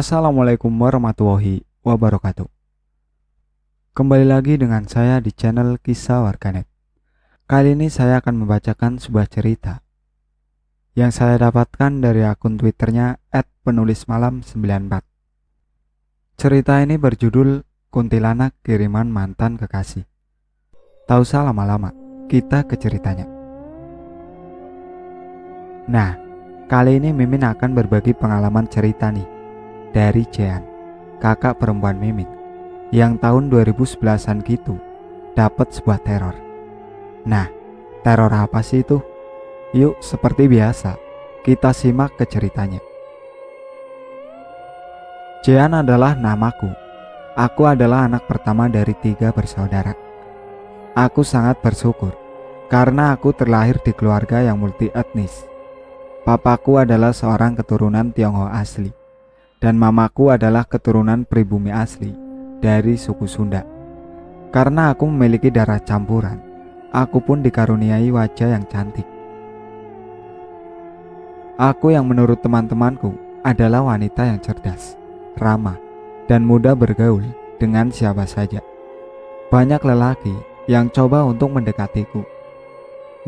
Assalamualaikum warahmatullahi wabarakatuh. Kembali lagi dengan saya di channel Kisah Warganet. Kali ini saya akan membacakan sebuah cerita yang saya dapatkan dari akun Twitternya @penulismalam94. Cerita ini berjudul Kuntilanak Kiriman Mantan Kekasih. Tak usah lama-lama, kita ke ceritanya. Nah, kali ini Mimin akan berbagi pengalaman cerita nih dari Jean, kakak perempuan Mimin, yang tahun 2011-an gitu dapat sebuah teror. Nah, teror apa sih itu? Yuk, seperti biasa, kita simak ke ceritanya. Jean adalah namaku. Aku adalah anak pertama dari 3 bersaudara. Aku sangat bersyukur karena aku terlahir di keluarga yang multi etnis. Papaku adalah seorang keturunan Tionghoa asli dan mamaku adalah keturunan pribumi asli dari suku Sunda. Karena aku memiliki darah campuran, aku pun dikaruniai wajah yang cantik. Aku yang menurut teman-temanku adalah wanita yang cerdas, ramah, dan mudah bergaul dengan siapa saja. Banyak lelaki yang coba untuk mendekatiku.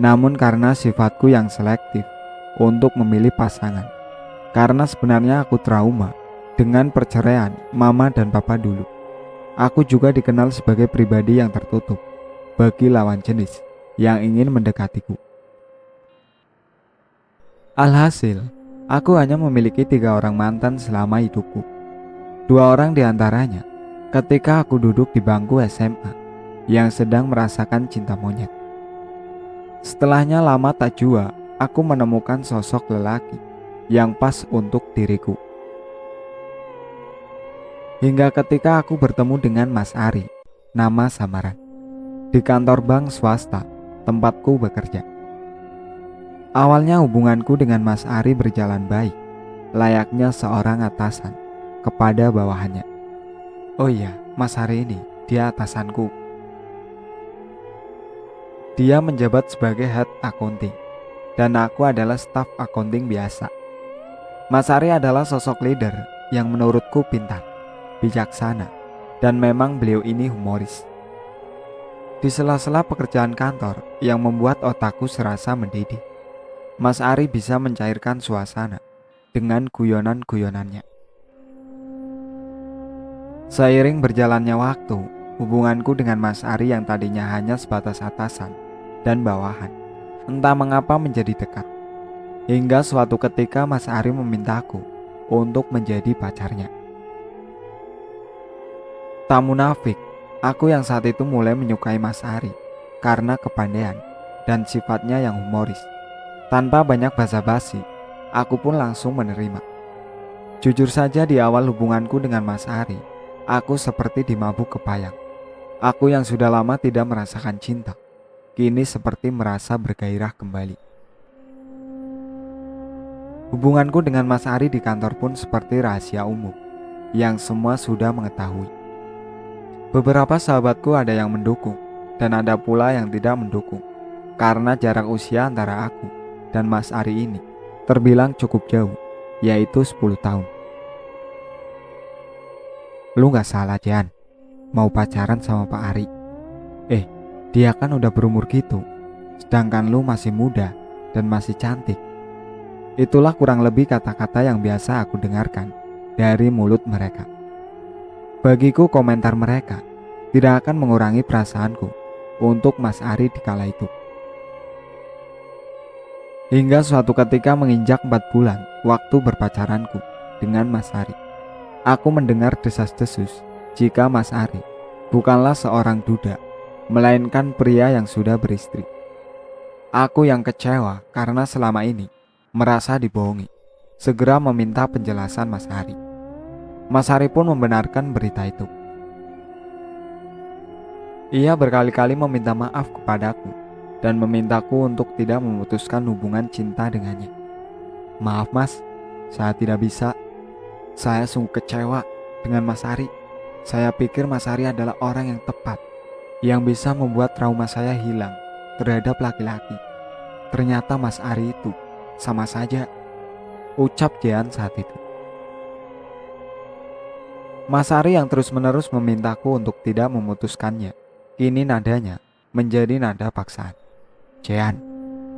Namun karena sifatku yang selektif untuk memilih pasangan, karena sebenarnya aku trauma dengan perceraian mama dan papa dulu, aku juga dikenal sebagai pribadi yang tertutup bagi lawan jenis yang ingin mendekatiku. Alhasil, aku hanya memiliki 3 orang mantan selama hidupku. 2 orang diantaranya ketika aku duduk di bangku SMA yang sedang merasakan cinta monyet. Setelahnya lama tak jua, aku menemukan sosok lelaki yang pas untuk diriku. Hingga ketika aku bertemu dengan Mas Ari, nama samaran, di kantor bank swasta tempatku bekerja. Awalnya hubunganku dengan Mas Ari berjalan baik, layaknya seorang atasan kepada bawahannya. Oh iya, Mas Ari ini, dia atasanku. Dia menjabat sebagai head accounting, dan aku adalah staf accounting biasa. Mas Ari adalah sosok leader yang menurutku pintar, bijaksana, dan memang beliau ini humoris. Di sela-sela pekerjaan kantor yang membuat otakku serasa mendidih, Mas Ari bisa mencairkan suasana dengan guyonan-guyonannya. Seiring berjalannya waktu, hubunganku dengan Mas Ari yang tadinya hanya sebatas atasan dan bawahan, entah mengapa menjadi dekat. Hingga suatu ketika Mas Ari memintaku untuk menjadi pacarnya. Tak munafik, aku yang saat itu mulai menyukai Mas Ari karena kepandaian dan sifatnya yang humoris. Tanpa banyak basa-basi, aku pun langsung menerima. Jujur saja di awal hubunganku dengan Mas Ari, aku seperti dimabuk kepayang. Aku yang sudah lama tidak merasakan cinta, kini seperti merasa bergairah kembali. Hubunganku dengan Mas Ari di kantor pun seperti rahasia umum yang semua sudah mengetahui. Beberapa sahabatku ada yang mendukung dan ada pula yang tidak mendukung, karena jarak usia antara aku dan Mas Ari ini terbilang cukup jauh, yaitu 10 tahun. Lu gak salah, Jan, mau pacaran sama Pak Ari. Dia kan udah berumur gitu, sedangkan lu masih muda dan masih cantik. Itulah kurang lebih kata-kata yang biasa aku dengarkan dari mulut mereka. Bagiku komentar mereka tidak akan mengurangi perasaanku untuk Mas Ari di kala itu. Hingga suatu ketika menginjak 4 bulan waktu berpacaranku dengan Mas Ari, aku mendengar desas-desus jika Mas Ari bukanlah seorang duda, melainkan pria yang sudah beristri. Aku yang kecewa karena selama ini merasa dibohongi, segera meminta penjelasan Mas Ari. Mas Ari pun membenarkan berita itu. Ia berkali-kali meminta maaf kepadaku dan memintaku untuk tidak memutuskan hubungan cinta dengannya. Maaf Mas, saya tidak bisa. Saya sungguh kecewa dengan Mas Ari. Saya pikir Mas Ari adalah orang yang tepat, yang bisa membuat trauma saya hilang terhadap laki-laki. Ternyata Mas Ari itu sama saja, ucap Jean saat itu. Mas Ari yang terus-menerus memintaku untuk tidak memutuskannya. Kini nadanya menjadi nada paksaan. Jean,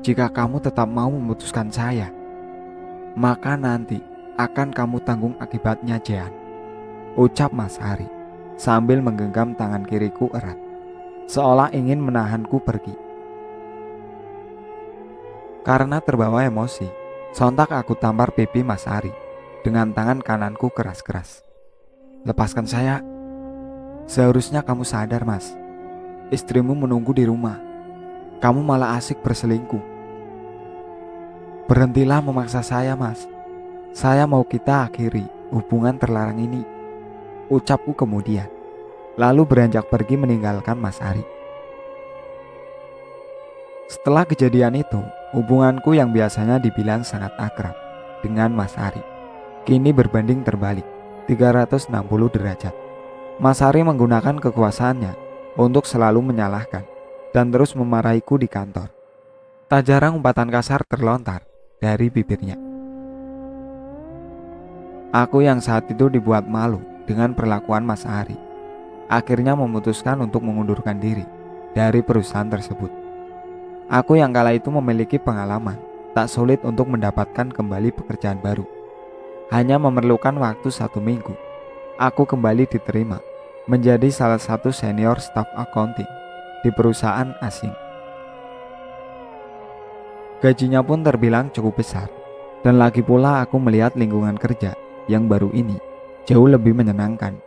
jika kamu tetap mau memutuskan saya, maka nanti akan kamu tanggung akibatnya, Jean. Ucap Mas Ari sambil menggenggam tangan kiriku erat, seolah ingin menahanku pergi. Karena terbawa emosi, sontak aku tampar pipi Mas Ari dengan tangan kananku keras-keras. Lepaskan saya. Seharusnya kamu sadar, Mas. Istrimu menunggu di rumah. Kamu malah asik berselingkuh. Berhentilah memaksa saya, Mas. Saya mau kita akhiri hubungan terlarang ini, ucapku kemudian. Lalu beranjak pergi meninggalkan Mas Ari. Setelah kejadian itu, hubunganku yang biasanya dibilang sangat akrab dengan Mas Ari kini berbanding terbalik 360 derajat. Mas Ari menggunakan kekuasaannya untuk selalu menyalahkan dan terus memarahiku di kantor. Tak jarang umpatan kasar terlontar dari bibirnya. Aku yang saat itu dibuat malu dengan perlakuan Mas Ari, akhirnya memutuskan untuk mengundurkan diri dari perusahaan tersebut. Aku yang kala itu memiliki pengalaman tak sulit untuk mendapatkan kembali pekerjaan baru. Hanya memerlukan waktu 1 minggu, aku kembali diterima menjadi salah satu senior staff accounting di perusahaan asing. Gajinya pun terbilang cukup besar, dan lagi pula aku melihat lingkungan kerja yang baru ini jauh lebih menyenangkan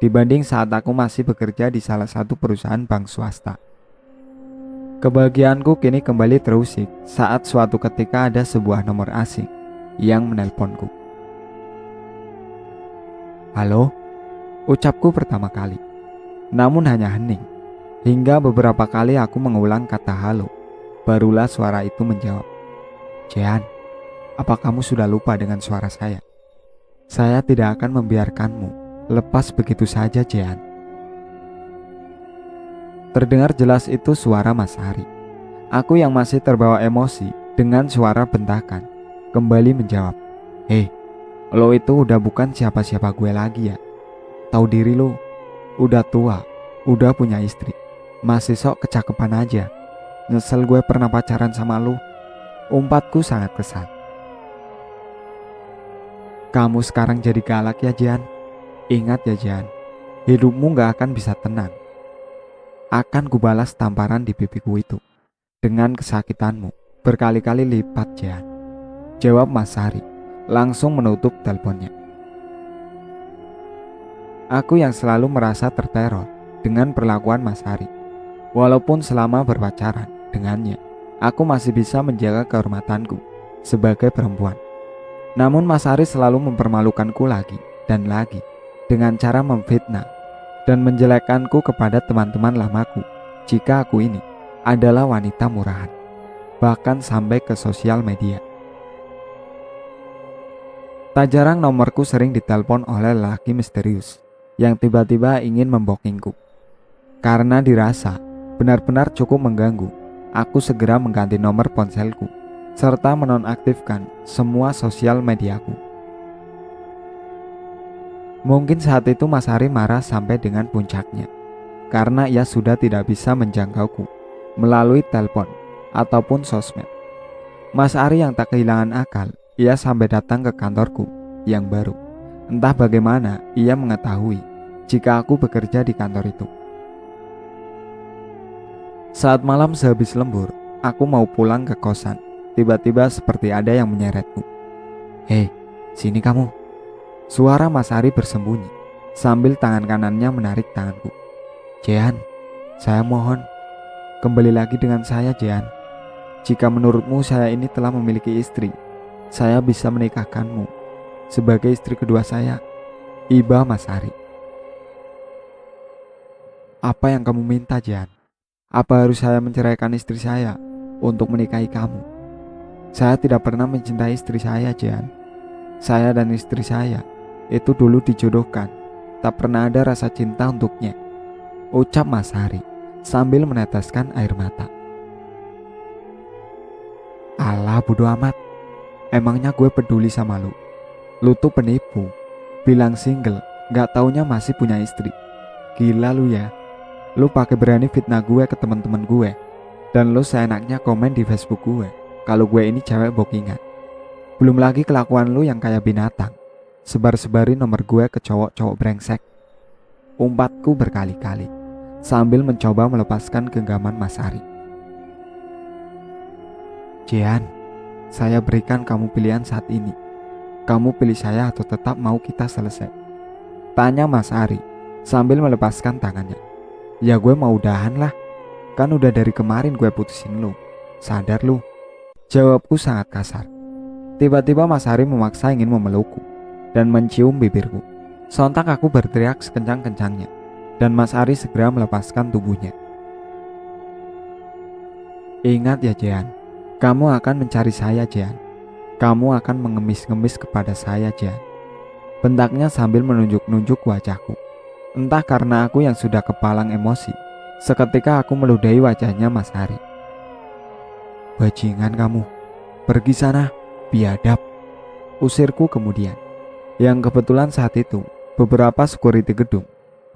dibanding saat aku masih bekerja di salah satu perusahaan bank swasta. Kebahagiaanku kini kembali terusik saat suatu ketika ada sebuah nomor asing yang menelponku. Halo, ucapku pertama kali, namun hanya hening. Hingga beberapa kali aku mengulang kata halo, barulah suara itu menjawab. Jean, apa kamu sudah lupa dengan suara saya? Saya tidak akan membiarkanmu lepas begitu saja, Jean. Terdengar jelas itu suara Mas Ari. Aku yang masih terbawa emosi dengan suara bentakan kembali menjawab. Hei, lo itu udah bukan siapa-siapa gue lagi ya. Tahu diri lo, udah tua, udah punya istri, masih sok kecakepan aja. Nyesel gue pernah pacaran sama lo. Umpatku sangat kesal. Kamu sekarang jadi galak ya, Jan. Ingat ya, Jan, hidupmu gak akan bisa tenang. Akan kubalas tamparan di pipiku itu dengan kesakitanmu berkali-kali lipat, Jan. Jawab Mas Ari, langsung menutup teleponnya. Aku yang selalu merasa terteror dengan perlakuan Mas Ari. Walaupun selama berpacaran dengannya, aku masih bisa menjaga kehormatanku sebagai perempuan. Namun Mas Ari selalu mempermalukanku lagi dan lagi dengan cara memfitnah dan menjelekkanku kepada teman-teman lamaku jika aku ini adalah wanita murahan, bahkan sampai ke sosial media. Tak jarang nomorku sering ditelepon oleh lelaki misterius yang tiba-tiba ingin membokingku. Karena dirasa benar-benar cukup mengganggu, aku segera mengganti nomor ponselku serta menonaktifkan semua sosial mediaku. Mungkin saat itu Mas Ari marah sampai dengan puncaknya, karena ia sudah tidak bisa menjangkauku melalui telepon ataupun sosmed. Mas Ari yang tak kehilangan akal, ia sampai datang ke kantorku yang baru. Entah bagaimana ia mengetahui jika aku bekerja di kantor itu. Saat malam sehabis lembur, aku mau pulang ke kosan. Tiba-tiba seperti ada yang menyeretku. Hei, sini kamu. Suara Mas Ari bersembunyi sambil tangan kanannya menarik tanganku. Jean, saya mohon, kembali lagi dengan saya, Jean. Jika menurutmu saya ini telah memiliki istri, saya bisa menikahkanmu sebagai istri kedua saya. Iba Mas Ari. Apa yang kamu minta, Jean? Apa harus saya menceraikan istri saya untuk menikahi kamu? Saya tidak pernah mencintai istri saya, Jean. Saya dan istri saya itu dulu dijodohkan, tak pernah ada rasa cinta untuknya, ucap Mas Ari sambil meneteskan air mata. Alah, bodo amat. Emangnya gue peduli sama lu? Lu tuh penipu. Bilang single Gak taunya masih punya istri. Gila lu ya. Lu pakai berani fitnah gue ke teman-teman gue. Dan lu seenaknya komen di Facebook gue kalau gue ini cewek bookingan. Belum lagi kelakuan lu yang kayak binatang, sebar-sebarin nomor gue ke cowok-cowok brengsek. Umpatku berkali-kali sambil mencoba melepaskan genggaman Mas Ari. Jean, saya berikan kamu pilihan saat ini. Kamu pilih saya atau tetap mau kita selesai? Tanya Mas Ari sambil melepaskan tangannya. Ya gue mau udahan lah. Kan udah dari kemarin gue putusin lu. Sadar lu? Jawabku sangat kasar. Tiba-tiba Mas Ari memaksa ingin memelukku dan mencium bibirku. Sontak aku berteriak sekencang-kencangnya dan Mas Ari segera melepaskan tubuhnya. Ingat ya Jean, kamu akan mencari saya Jean. Kamu akan mengemis-ngemis kepada saya Jean. Bentaknya sambil menunjuk-nunjuk wajahku. Entah karena aku yang sudah kepalang emosi, seketika aku meludahi wajahnya Mas Ari. Bajingan kamu, pergi sana, biadab, usirku kemudian. Yang kebetulan saat itu beberapa security gedung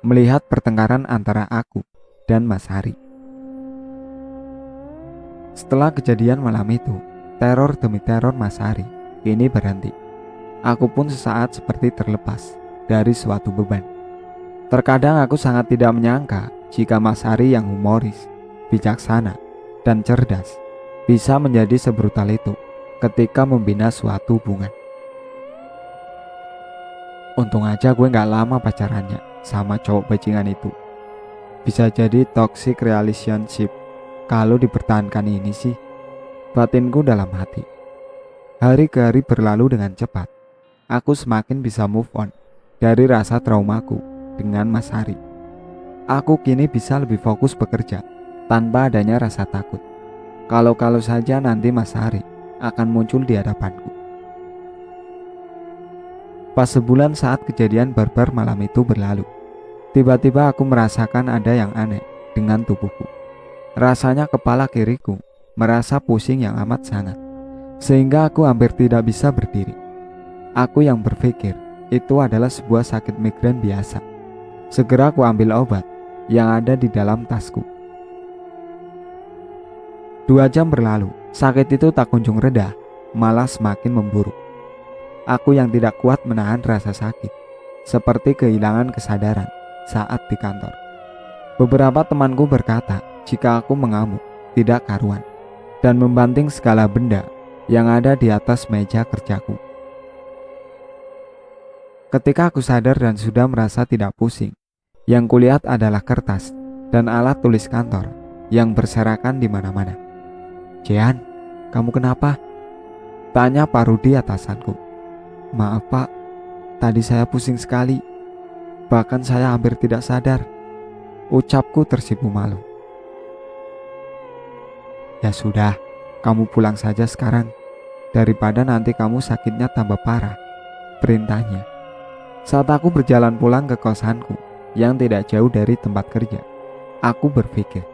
melihat pertengkaran antara aku dan Mas Ari. Setelah kejadian malam itu, teror demi teror Mas Ari ini berhenti. Aku pun sesaat seperti terlepas dari suatu beban. Terkadang aku sangat tidak menyangka jika Mas Ari yang humoris, bijaksana, dan cerdas bisa menjadi sebrutal itu ketika membina suatu hubungan. Untung aja gue gak lama pacarannya sama cowok bajingan itu. Bisa jadi toxic relationship kalau dipertahankan ini sih, batinku dalam hati. Hari ke hari berlalu dengan cepat. Aku semakin bisa move on dari rasa traumaku dengan Mas Ari. Aku kini bisa lebih fokus bekerja tanpa adanya rasa takut. Kalau saja nanti Mas Ari akan muncul di hadapanku. Pas sebulan saat kejadian barbar malam itu berlalu, tiba-tiba aku merasakan ada yang aneh dengan tubuhku. Rasanya kepala kiriku merasa pusing yang amat sangat, sehingga aku hampir tidak bisa berdiri. Aku yang berpikir itu adalah sebuah sakit migrain biasa. Segera aku ambil obat yang ada di dalam tasku. 2 jam berlalu, sakit itu tak kunjung reda, malah semakin memburuk. Aku yang tidak kuat menahan rasa sakit, seperti kehilangan kesadaran saat di kantor. Beberapa temanku berkata jika aku mengamuk, tidak karuan, dan membanting segala benda yang ada di atas meja kerjaku. Ketika aku sadar dan sudah merasa tidak pusing, yang kulihat adalah kertas dan alat tulis kantor yang berserakan di mana-mana. Jean, kamu kenapa? Tanya Pak Rudi atasanku. Maaf Pak, tadi saya pusing sekali. Bahkan saya hampir tidak sadar. Ucapku tersipu malu. Ya sudah, kamu pulang saja sekarang, daripada nanti kamu sakitnya tambah parah, perintahnya. Saat aku berjalan pulang ke kosanku yang tidak jauh dari tempat kerja, aku berpikir,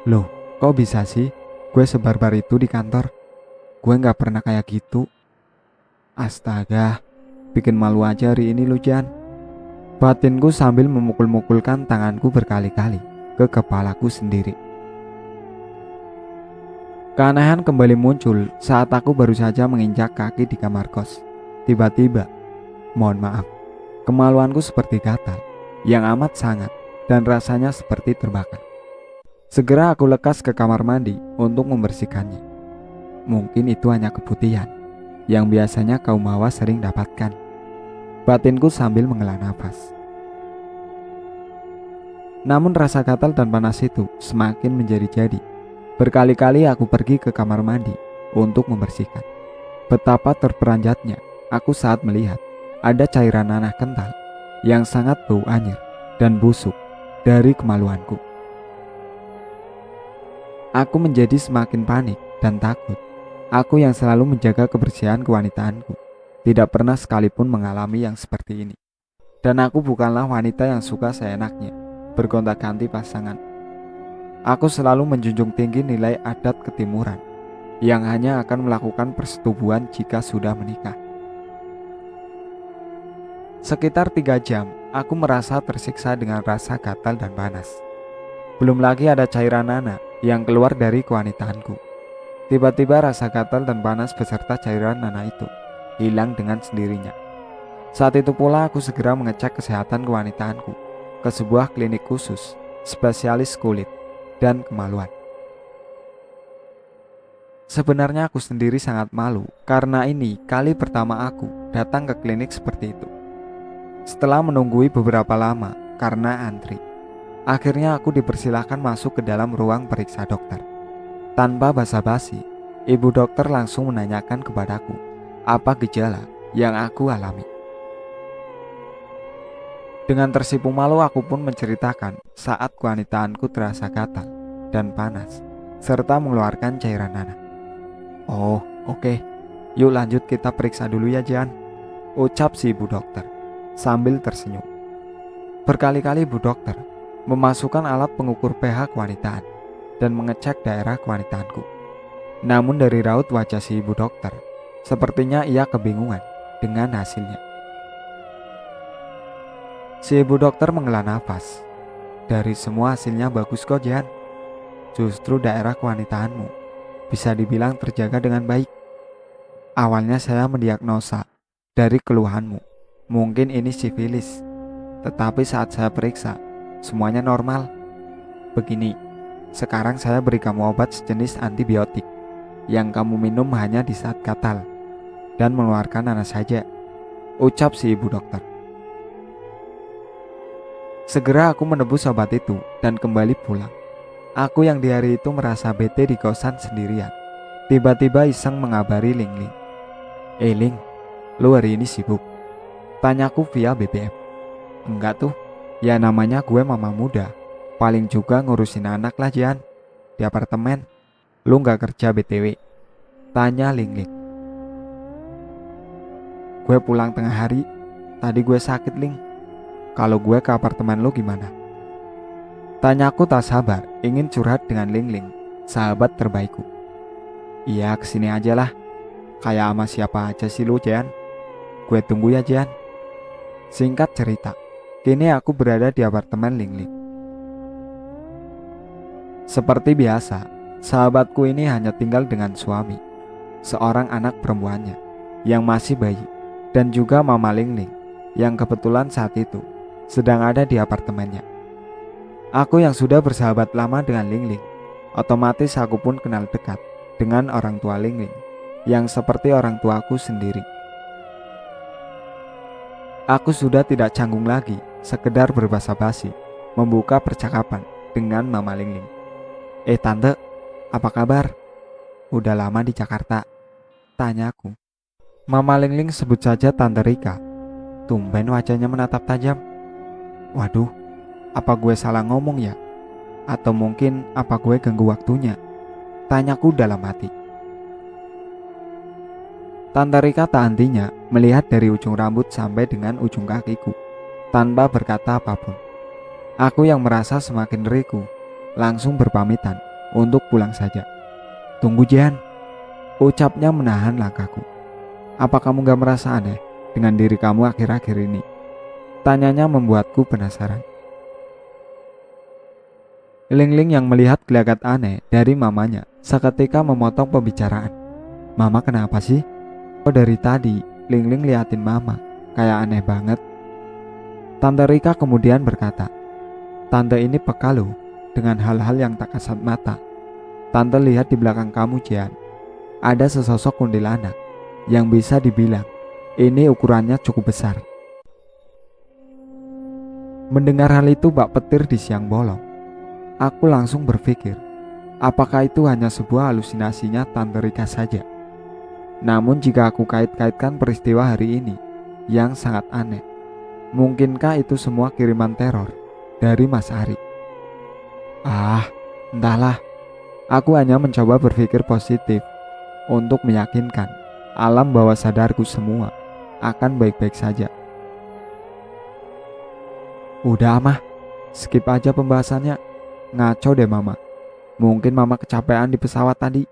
loh kok bisa sih gue sebarbar itu di kantor? Gue gak pernah kayak gitu. Astaga, bikin malu aja hari ini lu Jan. Batinku sambil memukul-mukulkan tanganku berkali-kali ke kepalaku sendiri. Keanehan kembali muncul saat aku baru saja menginjak kaki di kamar kos. Tiba-tiba, mohon maaf, kemaluanku seperti gatal yang amat sangat dan rasanya seperti terbakar. Segera aku lekas ke kamar mandi untuk membersihkannya. Mungkin itu hanya keputihan yang biasanya kaum hawa sering dapatkan. Batinku sambil menghela nafas. Namun rasa gatal dan panas itu semakin menjadi-jadi. Berkali-kali aku pergi ke kamar mandi untuk membersihkan. Betapa terperanjatnya aku saat melihat ada cairan nanah kental yang sangat bau anyir dan busuk dari kemaluanku. Aku menjadi semakin panik dan takut. Aku yang selalu menjaga kebersihan kewanitaanku tidak pernah sekalipun mengalami yang seperti ini. Dan aku bukanlah wanita yang suka seenaknya bergonta-ganti pasangan. Aku selalu menjunjung tinggi nilai adat ketimuran yang hanya akan melakukan persetubuhan jika sudah menikah. Sekitar 3 jam, aku merasa tersiksa dengan rasa gatal dan panas. Belum lagi ada cairan nanah yang keluar dari kewanitaanku. Tiba-tiba rasa gatal dan panas beserta cairan nanah itu hilang dengan sendirinya. Saat itu pula aku segera mengecek kesehatan kewanitaanku ke sebuah klinik khusus, spesialis kulit dan kemaluan. Sebenarnya aku sendiri sangat malu karena ini kali pertama aku datang ke klinik seperti itu. Setelah menunggui beberapa lama karena antri, akhirnya aku dipersilahkan masuk ke dalam ruang periksa dokter. Tanpa basa-basi, ibu dokter langsung menanyakan kepadaku apa gejala yang aku alami. Dengan tersipu malu aku pun menceritakan saat kewanitaanku terasa gatal dan panas, serta mengeluarkan cairan nanah. Oh, oke. Yuk lanjut kita periksa dulu ya, Jan, ucap si ibu dokter sambil tersenyum. Berkali-kali ibu dokter memasukkan alat pengukur pH kewanitaan dan mengecek daerah kewanitaanku. Namun dari raut wajah si ibu dokter, sepertinya ia kebingungan dengan hasilnya. Si ibu dokter menghela nafas. Dari semua hasilnya bagus kok, Jan. Justru daerah kewanitaanmu bisa dibilang terjaga dengan baik. Awalnya saya mendiagnosa dari keluhanmu, mungkin ini sifilis. Tetapi saat saya periksa, semuanya normal. Begini, sekarang saya beri kamu obat sejenis antibiotik yang kamu minum hanya di saat gatal dan mengeluarkan nanah saja, ucap si ibu dokter. Segera aku menebus obat itu dan kembali pulang. Aku yang di hari itu merasa bete di kosan sendirian. Tiba-tiba iseng mengabari Ling. Ling, lu hari ini sibuk? Tanyaku via BBM. Enggak tuh, ya namanya gue mama muda. Paling juga ngurusin anak lah, Jan. Di apartemen. Lu gak kerja BTW? Tanya Ling. Gue pulang tengah hari. Tadi gue sakit, Ling. Kalau gue ke apartemen lu gimana? Tanyaku tak sabar, ingin curhat dengan Ling, sahabat terbaikku. Iya, kesini aja lah. Kayak sama siapa aja sih lu, Jan? Gue tunggu ya, Jan. Singkat cerita, kini aku berada di apartemen Ling. Seperti biasa, sahabatku ini hanya tinggal dengan suami, seorang anak perempuannya yang masih bayi, dan juga mama Ling yang kebetulan saat itu sedang ada di apartemennya. Aku yang sudah bersahabat lama dengan Ling, otomatis aku pun kenal dekat dengan orang tua Ling yang seperti orang tuaku sendiri. Aku sudah tidak canggung lagi sekedar berbasa-basi membuka percakapan dengan mama Ling. Tante, apa kabar? Udah lama di Jakarta, tanyaku. Mama Ling sebut saja Tante Rika. Tumben wajahnya menatap tajam. Waduh, apa gue salah ngomong ya? Atau mungkin apa gue ganggu waktunya? Tanyaku dalam hati. Tante Rika tak hentinya melihat dari ujung rambut sampai dengan ujung kakiku tanpa berkata apapun. Aku yang merasa semakin riku langsung berpamitan untuk pulang saja. Tunggu, Jan, ucapnya menahan langkahku. Apa kamu gak merasa aneh dengan diri kamu akhir-akhir ini? Tanyanya membuatku penasaran. Ling yang melihat gelagat aneh dari mamanya seketika memotong pembicaraan. Mama kenapa sih? Oh, dari tadi Ling liatin mama kayak aneh banget. Tante Rika kemudian berkata, Tante ini peka loh dengan hal-hal yang tak kasat mata. Tante lihat di belakang kamu, Jan. Ada sesosok kuntilanak yang bisa dibilang ini ukurannya cukup besar. Mendengar hal itu bak petir di siang bolong. Aku langsung berpikir, apakah itu hanya sebuah halusinasinya Tante Rika saja? Namun jika aku kait-kaitkan peristiwa hari ini yang sangat aneh, mungkinkah itu semua kiriman teror dari Mas Ari? Entahlah. Aku hanya mencoba berpikir positif untuk meyakinkan alam bawah sadarku semua akan baik-baik saja. Udah, Mah, skip aja pembahasannya. Ngaco deh mama. Mungkin mama kecapean di pesawat tadi.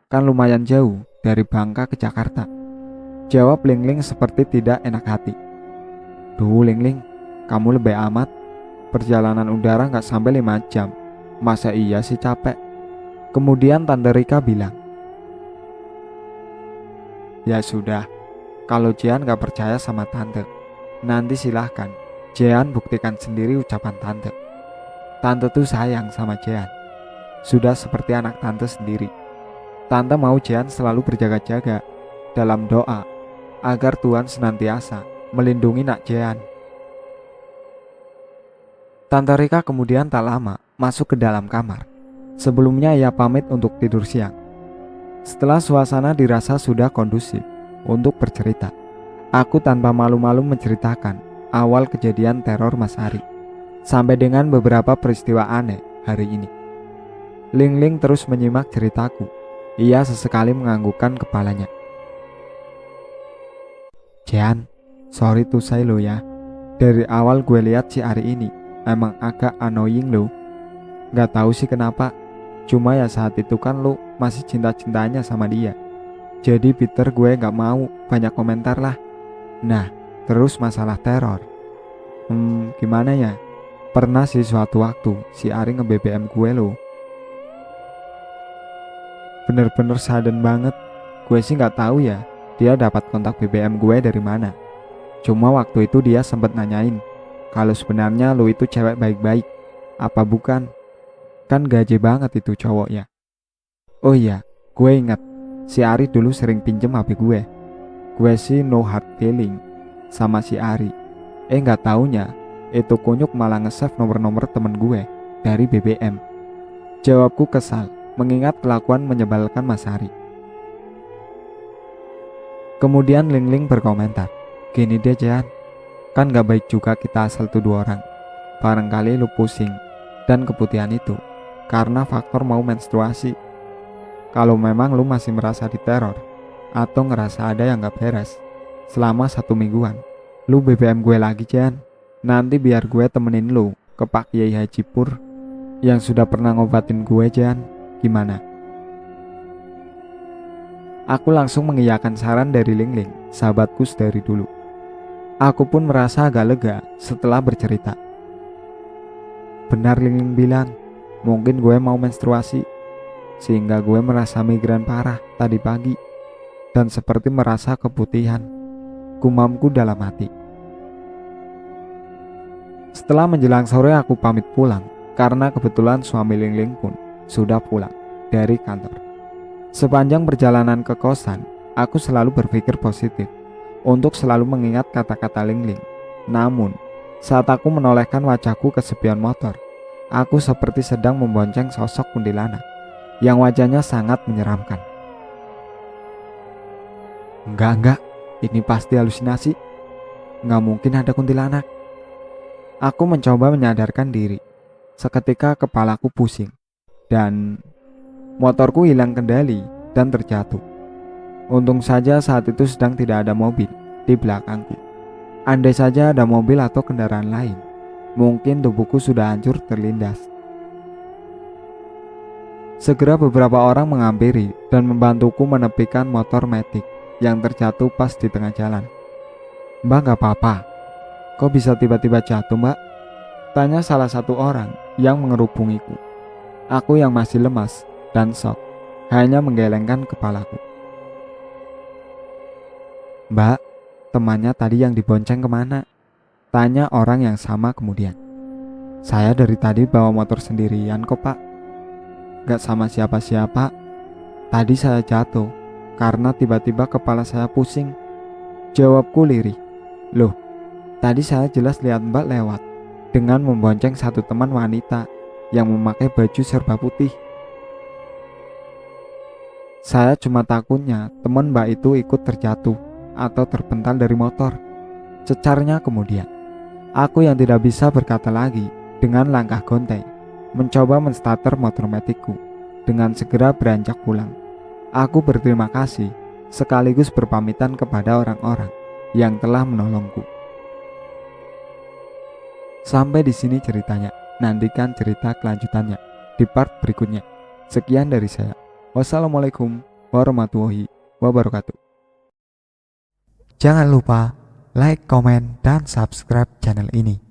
Kan lumayan jauh dari Bangka ke Jakarta. Jawab Ling seperti tidak enak hati. Duh Ling Ling, kamu lebih amat. Perjalanan udara gak sampai 5 jam. Masa iya sih capek? Kemudian Tante Rika bilang, ya sudah, kalau Jian gak percaya sama Tante, nanti silahkan Jian buktikan sendiri ucapan Tante. Tante tuh sayang sama Jian, sudah seperti anak Tante sendiri. Tante mau Jian selalu berjaga-jaga dalam doa agar Tuhan senantiasa melindungi nak Jian. Tante Rika kemudian tak lama masuk ke dalam kamar. Sebelumnya ia pamit untuk tidur siang. Setelah suasana dirasa sudah kondusif untuk bercerita, aku tanpa malu-malu menceritakan awal kejadian teror Mas Ari sampai dengan beberapa peristiwa aneh hari ini. Ling Ling terus menyimak ceritaku. Ia sesekali menganggukkan kepalanya. Jian, sorry to say lo ya. Dari awal gue lihat si Ari ini emang agak annoying lo. Gak tahu sih kenapa. Cuma ya saat itu kan lo masih cinta-cintanya sama dia. Jadi Peter gue gak mau banyak komentar lah. Nah, terus masalah teror. Gimana ya? Pernah sih suatu waktu si Ari nge-BBM gue lo. Bener-bener sudden banget. Gue sih gak tahu ya dia dapat kontak BBM gue dari mana. Cuma waktu itu dia sempat nanyain kalau sebenarnya lo itu cewek baik-baik. Apa bukan? Kan gaje banget itu cowoknya. Oh iya, gue ingat si Ari dulu sering pinjem HP gue. Gue sih no hard feeling sama si Ari. Gak taunya itu kunyuk malah nge-save nomor-nomor temen gue dari BBM. Jawabku kesal mengingat kelakuan menyebalkan Mas Ari. Kemudian Ling Ling berkomentar, gini deh Jian, kan gak baik juga kita asal tuduh orang. Barangkali lu pusing dan keputihan itu karena faktor mau menstruasi. Kalau memang lu masih merasa diteror atau ngerasa ada yang gak beres selama 1 mingguan, lu BBM gue lagi Jian. Nanti biar gue temenin lu ke Pak Kiai Haji Pur yang sudah pernah ngobatin gue Jian. Gimana? Aku langsung mengiyakan saran dari Ling Ling, sahabatku dari dulu. Aku pun merasa agak lega setelah bercerita. Benar Ling Ling bilang, mungkin gue mau menstruasi, sehingga gue merasa migrain parah tadi pagi, dan seperti merasa keputihan, gumamku dalam hati. Setelah menjelang sore aku pamit pulang, karena kebetulan suami Ling Ling pun sudah pulang dari kantor. Sepanjang perjalanan ke kosan, aku selalu berpikir positif untuk selalu mengingat kata-kata Ling Ling. Namun, saat aku menolehkan wajahku ke spion motor, aku seperti sedang membonceng sosok kuntilanak yang wajahnya sangat menyeramkan. Enggak, ini pasti halusinasi. Enggak mungkin ada kuntilanak. Aku mencoba menyadarkan diri. Seketika kepalaku pusing dan motorku hilang kendali dan terjatuh. Untung saja saat itu sedang tidak ada mobil di belakangku. Andai saja ada mobil atau kendaraan lain, mungkin tubuhku sudah hancur terlindas. Segera beberapa orang menghampiri dan membantuku menepikan motor metik yang terjatuh pas di tengah jalan. Mbak gak apa-apa? Kok bisa tiba-tiba jatuh mbak? Tanya salah satu orang yang mengerubungiku. Aku yang masih lemas dan shock hanya menggelengkan kepalaku. Mbak, temannya tadi yang dibonceng kemana? Tanya orang yang sama kemudian. Saya dari tadi bawa motor sendirian kok pak. Gak sama siapa-siapa. Tadi saya jatuh karena tiba-tiba kepala saya pusing. Jawabku lirih. Loh, tadi saya jelas lihat mbak lewat dengan membonceng satu teman wanita yang memakai baju serba putih. Saya cuma takutnya teman mbak itu ikut terjatuh atau terpental dari motor, cecarnya kemudian. Aku yang tidak bisa berkata lagi dengan langkah gontai mencoba menstarter motor metikku dengan segera beranjak pulang. Aku berterima kasih sekaligus berpamitan kepada orang-orang yang telah menolongku. Sampai di sini ceritanya. Nantikan cerita kelanjutannya di part berikutnya. Sekian dari saya. Wassalamualaikum warahmatullahi wabarakatuh. Jangan lupa like, komen, dan subscribe channel ini.